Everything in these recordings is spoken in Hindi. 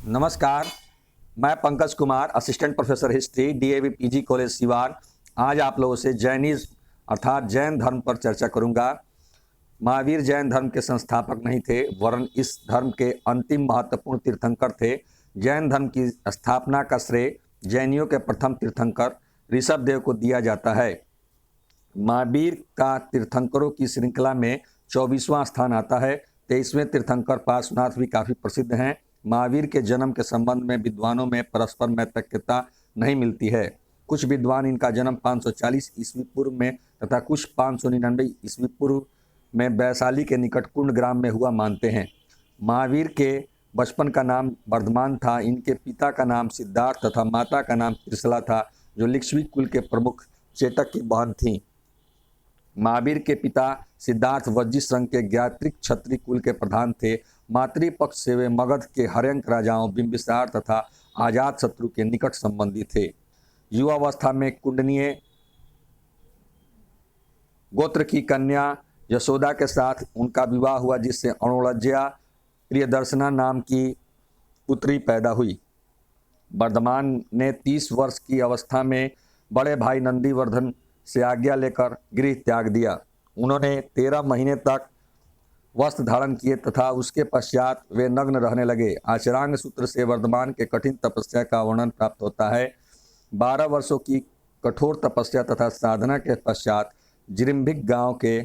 नमस्कार। मैं Pankaj Kumar, assistant professor history, DAV PG college Siwan. आज आप लोगों से जैनिज्म अर्थात जैन धर्म पर चर्चा करूंगा। महावीर जैन धर्म के संस्थापक नहीं थे, वरन इस धर्म के अंतिम महत्वपूर्ण तीर्थंकर थे। जैन धर्म की स्थापना का श्रेय जैनियों के प्रथम तीर्थंकर ऋषभदेव को दिया जाता है। महावीर का तीर्थंकरों की श्रृंखला में 24वां स्थान आता है। 23वें तीर्थंकर पार्श्वनाथ भी काफ़ी प्रसिद्ध हैं। महावीर के जन्म के संबंध में विद्वानों में परस्पर मैत्रता नहीं मिलती है। कुछ विद्वान इनका जन्म 540 ईस्वी पूर्व में तथा कुछ 599 ईस्वी पूर्व में वैशाली के निकट कुंड ग्राम में हुआ मानते हैं। महावीर के बचपन का नाम वर्धमान था। इनके पिता का नाम सिद्धार्थ तथा माता का नाम त्रिशला था, जो लिच्छवी कुल के प्रमुख चेतक की बहन थीं। महावीर के पिता सिद्धार्थ वज्जिश्रंग के ज्ञात्रिक क्षत्रिय कुल के प्रधान थे। मातृपक्ष से वे मगध के हर्यंक राजाओं बिंबिसार तथा अजातशत्रु के निकट संबंधी थे। युवावस्था में कुंडनीय गोत्र की कन्या यशोदा के साथ उनका विवाह हुआ, जिससे अणुलज्जा प्रियदर्शना नाम की पुत्री पैदा हुई। वर्धमान ने 30 वर्ष की अवस्था में बड़े भाई नंदीवर्धन से आज्ञा लेकर गृह त्याग दिया। उन्होंने 13 महीने तक वस्त्र धारण किए तथा उसके पश्चात वे नग्न रहने लगे। आचरांग सूत्र से वर्धमान के कठिन तपस्या का वर्णन प्राप्त होता है। 12 वर्षों की कठोर तपस्या तथा साधना के पश्चात जिरिम्भिक गांव के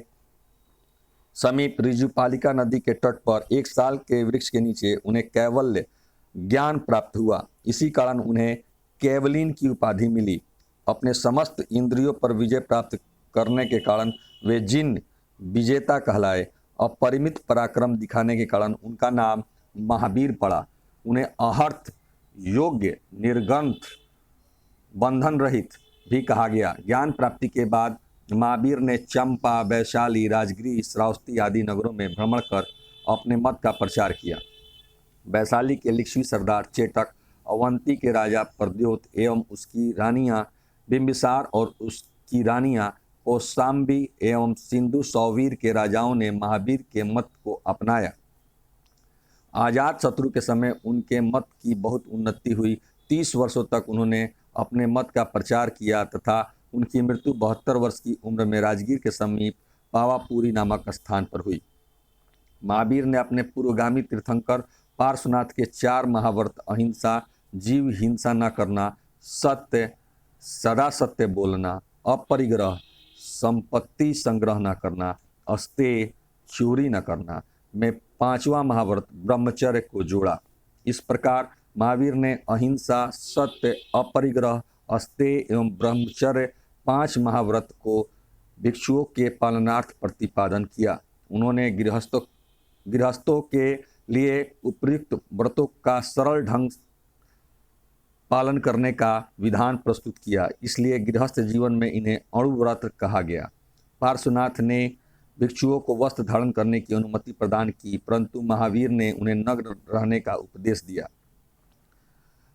समीप ऋजुपालिका नदी के तट पर एक साल के वृक्ष के नीचे उन्हें कैवल्य ज्ञान प्राप्त हुआ। इसी कारण उन्हें कैवलीन की उपाधि मिली। अपने समस्त इंद्रियों पर विजय प्राप्त करने के कारण वे जिन विजेता कहलाए। अपरिमित पराक्रम दिखाने के कारण उनका नाम महावीर पड़ा। उन्हें अहर्थ, योग्य, निर्ग्रंथ, बंधन रहित भी कहा गया। ज्ञान प्राप्ति के बाद महावीर ने चंपा, वैशाली, राजगृह, श्रावस्ती आदि नगरों में भ्रमण कर अपने मत का प्रचार किया। वैशाली के लिच्छवी सरदार चेतक, अवंती के राजा प्रद्योत एवं उसकी रानियां बिंबिसार और उसकी रानियां कौशाम्बी एवं सिंधु सौवीर के राजाओं ने महावीर के मत को अपनाया। अजातशत्रु के समय उनके मत की बहुत उन्नति हुई। 30 वर्षों तक उन्होंने अपने मत का प्रचार किया तथा उनकी मृत्यु 72 वर्ष की उम्र में राजगीर के समीप पावापुरी नामक स्थान पर हुई। महावीर ने अपने पूर्वगामी तीर्थंकर पार्श्वनाथ के 4 महाव्रत अहिंसा, जीव हिंसा न करना, सत्य, सदा सत्य बोलना, अपरिग्रह, संपत्ति संग्रह न करना, अस्तेय, चोरी न करना में 5वां महाव्रत ब्रह्मचर्य को जोड़ा। इस प्रकार महावीर ने अहिंसा, सत्य, अपरिग्रह, अस्तेय एवं ब्रह्मचर्य 5 महाव्रत को भिक्षुओं के पालनार्थ प्रतिपादन किया। उन्होंने गृहस्थों के लिए उपयुक्त व्रतों का सरल ढंग पालन करने का विधान प्रस्तुत किया, इसलिए गृहस्थ जीवन में इन्हें अणुव्रत कहा गया। पार्श्वनाथ ने भिक्षुओं को वस्त्र धारण करने की अनुमति प्रदान की, परंतु महावीर ने उन्हें नग्न रहने का उपदेश दिया।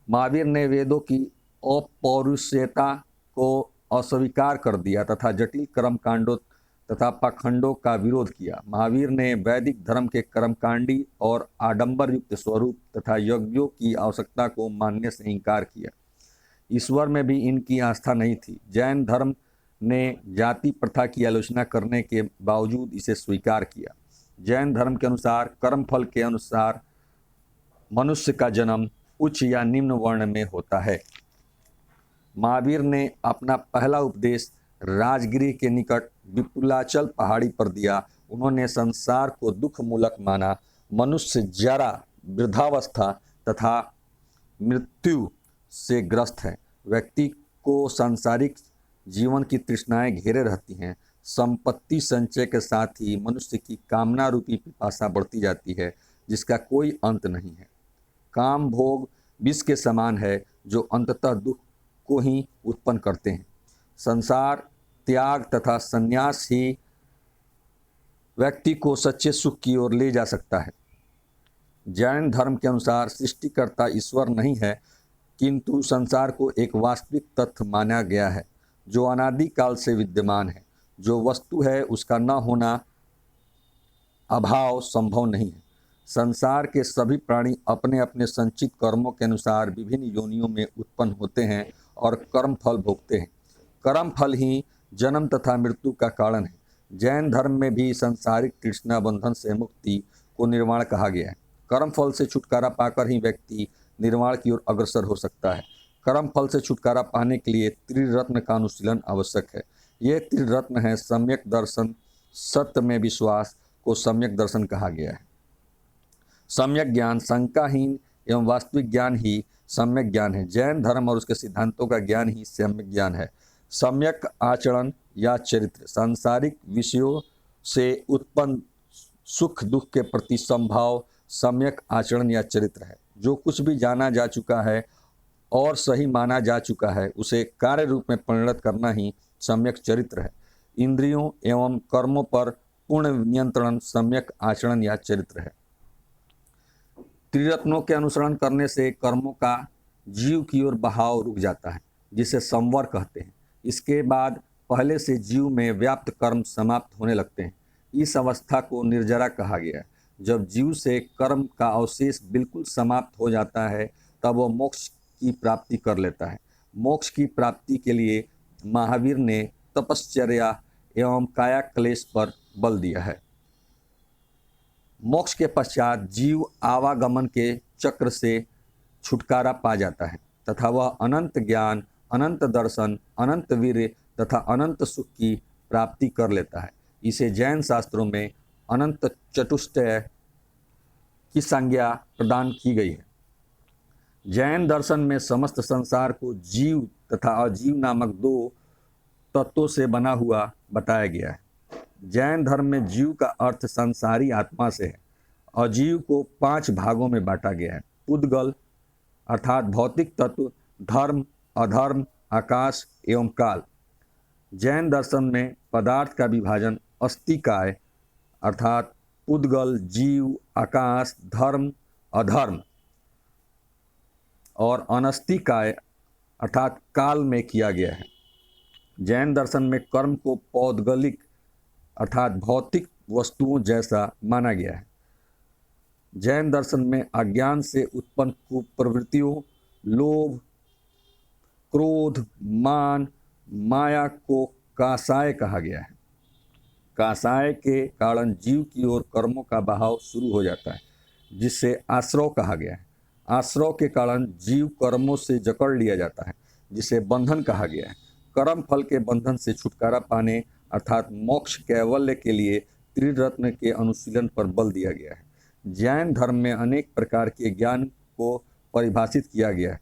महावीर ने वेदों की अपौरुषेयता को अस्वीकार कर दिया तथा जटिल कर्मकांडों तथा पाखंडों का विरोध किया। महावीर ने वैदिक धर्म के कर्मकांडी और आडंबर युक्त स्वरूप तथा यज्ञों की आवश्यकता को मानने से इनकार किया। ईश्वर में भी इनकी आस्था नहीं थी। जैन धर्म ने जाति प्रथा की आलोचना करने के बावजूद इसे स्वीकार किया। जैन धर्म के अनुसार कर्मफल के अनुसार मनुष्य का जन्म उच्च या निम्न वर्ण में होता है। महावीर ने अपना पहला उपदेश राजगृह के निकट विपुलाचल पहाड़ी पर दिया। उन्होंने संसार को दुख मूलक माना। मनुष्य जरा, वृद्धावस्था तथा मृत्यु से ग्रस्त है। व्यक्ति को सांसारिक जीवन की तृष्णाएं घेरे रहती हैं। संपत्ति संचय के साथ ही मनुष्य की कामना रूपी पिपासा बढ़ती जाती है, जिसका कोई अंत नहीं है। काम भोग विष के समान है, जो अंततः दुख को ही उत्पन्न करते हैं। संसार त्याग तथा संन्यास ही व्यक्ति को सच्चे सुख की ओर ले जा सकता है। जैन धर्म के अनुसार सृष्टिकर्ता ईश्वर नहीं है, किंतु संसार को एक वास्तविक तथ्य माना गया है, जो अनादिकाल से विद्यमान है। जो वस्तु है उसका न होना, अभाव संभव नहीं है। संसार के सभी प्राणी अपने अपने संचित कर्मों के अनुसार विभिन्न योनियों में उत्पन्न होते हैं और कर्म फल भोगते हैं। कर्म फल ही जन्म तथा मृत्यु का कारण है। जैन धर्म में भी सांसारिक तृष्णा बंधन से मुक्ति को निर्वाण कहा गया है। कर्म फल से छुटकारा पाकर ही व्यक्ति निर्वाण की ओर अग्रसर हो सकता है। कर्म फल से छुटकारा पाने के लिए त्रिरत्न का अनुशीलन आवश्यक है। ये त्रिरत्न है सम्यक दर्शन, सत्य में विश्वास को सम्यक दर्शन कहा गया है। सम्यक ज्ञान, शंकाहीन एवं वास्तविक ज्ञान ही सम्यक ज्ञान है। जैन धर्म और उसके सिद्धांतों का ज्ञान ही सम्यक ज्ञान है। सम्यक आचरण या चरित्र सांसारिक विषयों से उत्पन्न सुख दुख के प्रति संभाव सम्यक आचरण या चरित्र है। जो कुछ भी जाना जा चुका है और सही माना जा चुका है उसे कार्य रूप में परिणत करना ही सम्यक चरित्र है। इंद्रियों एवं कर्मों पर पूर्ण नियंत्रण सम्यक आचरण या चरित्र है। त्रिरत्नों के अनुसरण करने से कर्मों का जीव की ओर बहाव रुक जाता है, जिसे संवर कहते हैं। इसके बाद पहले से जीव में व्याप्त कर्म समाप्त होने लगते हैं। इस अवस्था को निर्जरा कहा गया है। जब जीव से कर्म का अवशेष बिल्कुल समाप्त हो जाता है तब वह मोक्ष की प्राप्ति कर लेता है। मोक्ष की प्राप्ति के लिए महावीर ने तपश्चर्या एवं काया क्लेश पर बल दिया है। मोक्ष के पश्चात जीव आवागमन के चक्र से छुटकारा पा जाता है तथा वह अनंत ज्ञान, अनंत दर्शन, अनंत वीर्य तथा अनंत सुख की प्राप्ति कर लेता है। इसे जैन शास्त्रों में अनंत चतुष्टय की संज्ञा प्रदान की गई है। जैन दर्शन में समस्त संसार को जीव तथा अजीव नामक दो तत्वों से बना हुआ बताया गया है। जैन धर्म में जीव का अर्थ संसारी आत्मा से है। अजीव को 5 भागों में बांटा गया है। पुद्गल अर्थात भौतिक तत्व, धर्म, अधर्म, आकाश एवं काल। जैन दर्शन में पदार्थ का विभाजन अस्तिकाय अर्थात पुद्गल, जीव, आकाश, धर्म, अधर्म और अनस्तिकाय अर्थात काल में किया गया है। जैन दर्शन में कर्म को पौद्गलिक अर्थात भौतिक वस्तुओं जैसा माना गया है। जैन दर्शन में अज्ञान से उत्पन्न कुप्रवृत्तियों, लोभ, क्रोध, मान, माया को कासाय कहा गया है। कासाय के कारण जीव की ओर कर्मों का बहाव शुरू हो जाता है, जिससे आश्रव कहा गया है। आश्रव के कारण जीव कर्मों से जकड़ लिया जाता है, जिसे बंधन कहा गया है। कर्म फल के बंधन से छुटकारा पाने अर्थात मोक्ष कैवल्य के लिए त्रिरत्न के अनुशीलन पर बल दिया गया है। जैन धर्म में अनेक प्रकार के ज्ञान को परिभाषित किया गया है।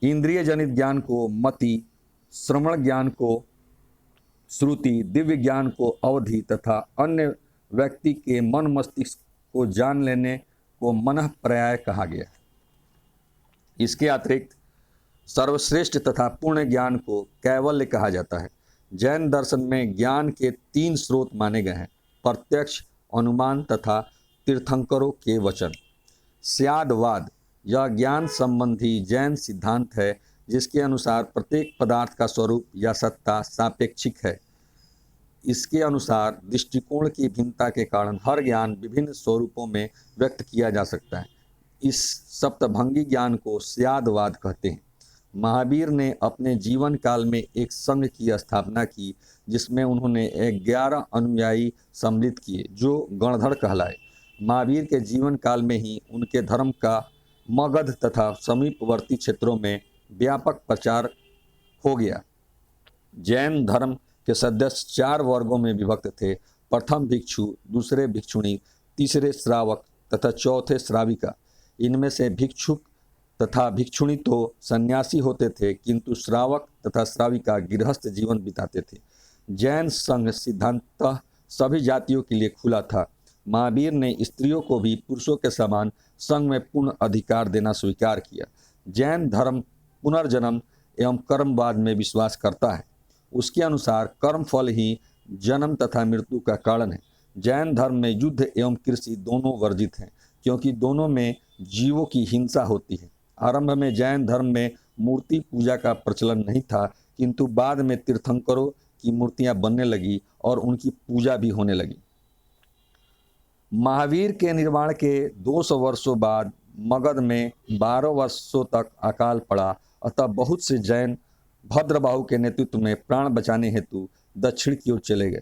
इंद्रिय जनित ज्ञान को मति, श्रवण ज्ञान को श्रुति, दिव्य ज्ञान को अवधि तथा अन्य व्यक्ति के मन मस्तिष्क को जान लेने को मनः पर्याय कहा गया है। इसके अतिरिक्त सर्वश्रेष्ठ तथा पूर्ण ज्ञान को कैवल्य कहा जाता है। जैन दर्शन में ज्ञान के 3 स्रोत माने गए हैं: प्रत्यक्ष, अनुमान तथा तीर्थंकरों के वचन। स्यादवाद यह ज्ञान संबंधी जैन सिद्धांत है, जिसके अनुसार प्रत्येक पदार्थ का स्वरूप या सत्ता सापेक्षिक है। इसके अनुसार दृष्टिकोण की भिन्नता के कारण हर ज्ञान विभिन्न स्वरूपों में व्यक्त किया जा सकता है। इस सप्तभंगी ज्ञान को स्यादवाद कहते हैं। महावीर ने अपने जीवन काल में एक संघ की स्थापना की, जिसमें उन्होंने 11 अनुयायी सम्मिलित किए, जो गणधर कहलाए। महावीर के जीवन काल में ही उनके धर्म का मगध तथा समीपवर्ती क्षेत्रों में व्यापक प्रचार हो गया। जैन धर्म के सदस्य 4 वर्गों में विभक्त थे: प्रथम भिक्षु, दूसरे भिक्षुणी, तीसरे श्रावक तथा चौथे श्राविका। इनमें से भिक्षुक तथा भिक्षुणी तो सन्यासी होते थे, किंतु श्रावक तथा श्राविका गृहस्थ जीवन बिताते थे। जैन संघ सिद्धांततः सभी जातियों के लिए खुला था। महावीर ने स्त्रियों को भी पुरुषों के समान संघ में पूर्ण अधिकार देना स्वीकार किया। जैन धर्म पुनर्जन्म एवं कर्मवाद में विश्वास करता है। उसके अनुसार कर्म फल ही जन्म तथा मृत्यु का कारण है। जैन धर्म में युद्ध एवं कृषि दोनों वर्जित हैं, क्योंकि दोनों में जीवों की हिंसा होती है। आरंभ में जैन धर्म में मूर्ति पूजा का प्रचलन नहीं था, किंतु बाद में तीर्थंकरों की मूर्तियां बनने लगी और उनकी पूजा भी होने लगी। महावीर के निर्माण के 200 वर्षों बाद मगध में 12 वर्षों तक अकाल पड़ा, अतः बहुत से जैन भद्रबाहु के नेतृत्व में प्राण बचाने हेतु दक्षिण की ओर चले गए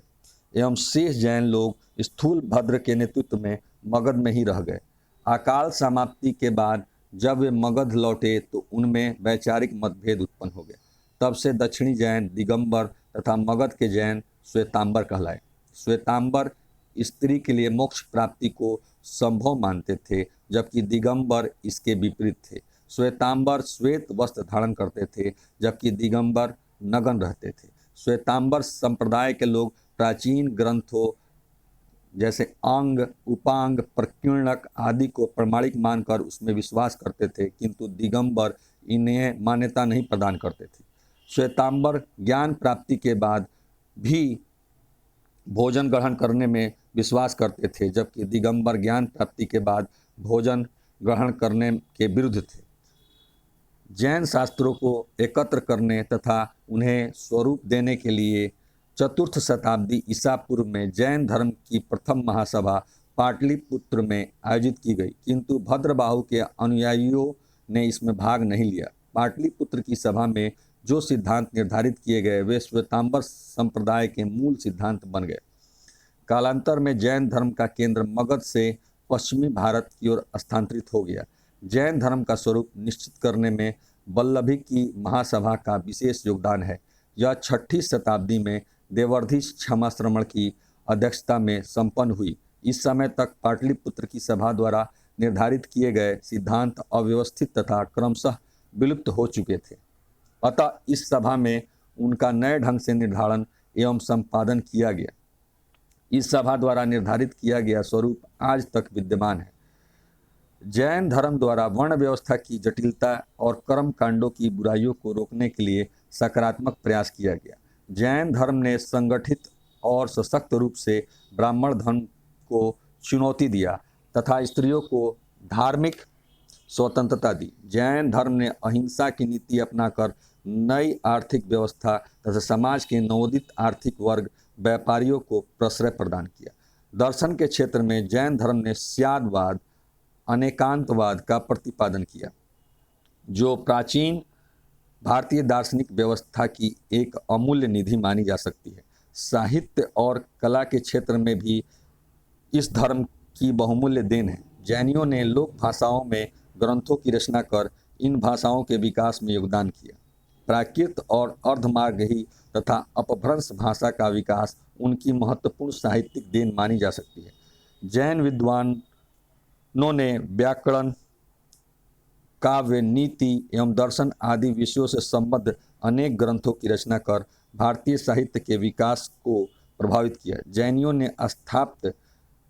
एवं शेष जैन लोग स्थूल भद्र के नेतृत्व में मगध में ही रह गए। अकाल समाप्ति के बाद जब वे मगध लौटे तो उनमें वैचारिक मतभेद उत्पन्न हो गए। तब से दक्षिणी जैन दिगंबर तथा मगध के जैन श्वेतांबर कहलाए। श्वेतांबर स्त्री के लिए मोक्ष प्राप्ति को संभव मानते थे, जबकि दिगंबर इसके विपरीत थे। श्वेतांबर श्वेत वस्त्र धारण करते थे, जबकि दिगंबर नग्न रहते थे। श्वेतांबर संप्रदाय के लोग प्राचीन ग्रंथों जैसे अंग, उपांग, प्रकीर्णक आदि को प्रमाणिक मानकर उसमें विश्वास करते थे, किंतु दिगंबर इन्हें मान्यता नहीं प्रदान करते थे। श्वेतांबर ज्ञान प्राप्ति के बाद भी भोजन ग्रहण करने में विश्वास करते थे, जबकि दिगंबर ज्ञान प्राप्ति के बाद भोजन ग्रहण करने के विरुद्ध थे। जैन शास्त्रों को एकत्र करने तथा उन्हें स्वरूप देने के लिए चतुर्थ शताब्दी ईसा पूर्व में जैन धर्म की प्रथम महासभा पाटलिपुत्र में आयोजित की गई, किंतु भद्रबाहु के अनुयायियों ने इसमें भाग नहीं लिया। पाटलिपुत्र की सभा में जो सिद्धांत निर्धारित किए गए वे श्वेतांबर संप्रदाय के मूल सिद्धांत बन गए। कालांतर में जैन धर्म का केंद्र मगध से पश्चिमी भारत की ओर स्थानांतरित हो गया। जैन धर्म का स्वरूप निश्चित करने में वल्लभी की महासभा का विशेष योगदान है। यह 6ठी शताब्दी में देवर्धि क्षमाश्रमण की अध्यक्षता में संपन्न हुई। इस समय तक पाटलिपुत्र की सभा द्वारा निर्धारित किए गए सिद्धांत अव्यवस्थित तथा क्रमशः विलुप्त हो चुके थे, अतः इस सभा में उनका नए ढंग से निर्धारण एवं संपादन किया गया। इस सभा द्वारा निर्धारित किया गया स्वरूप आज तक विद्यमान है। जैन धर्म द्वारा वर्ण व्यवस्था की जटिलता और कर्म कांडों की बुराइयों को रोकने के लिए सकारात्मक प्रयास किया गया। जैन धर्म ने संगठित और सशक्त रूप से ब्राह्मण धर्म को चुनौती दिया तथा स्त्रियों को धार्मिक स्वतंत्रता दी। जैन धर्म ने अहिंसा की नीति अपनाकर नई आर्थिक व्यवस्था तथा समाज के नवोदित आर्थिक वर्ग व्यापारियों को प्रश्रय प्रदान किया। दर्शन के क्षेत्र में जैन धर्म ने स्यादवाद, अनेकांतवाद का प्रतिपादन किया, जो प्राचीन भारतीय दार्शनिक व्यवस्था की एक अमूल्य निधि मानी जा सकती है। साहित्य और कला के क्षेत्र में भी इस धर्म की बहुमूल्य देन है। जैनियों ने लोक भाषाओं में ग्रंथों की रचना कर इन भाषाओं के विकास में योगदान किया। प्राकृत और अर्धमागही तथा अपभ्रंश भाषा का विकास उनकी महत्वपूर्ण साहित्यिक देन मानी जा सकती है। जैन विद्वानों ने व्याकरण, काव्य, नीति एवं दर्शन आदि विषयों से संबद्ध अनेक ग्रंथों की रचना कर भारतीय साहित्य के विकास को प्रभावित किया। जैनियों ने स्थापत्य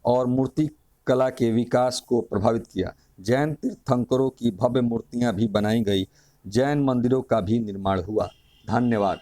और मूर्ति कला के विकास को प्रभावित किया। जैन तीर्थंकरों की भव्य मूर्तियां भी बनाई गई। जैन मंदिरों का भी निर्माण हुआ। धन्यवाद।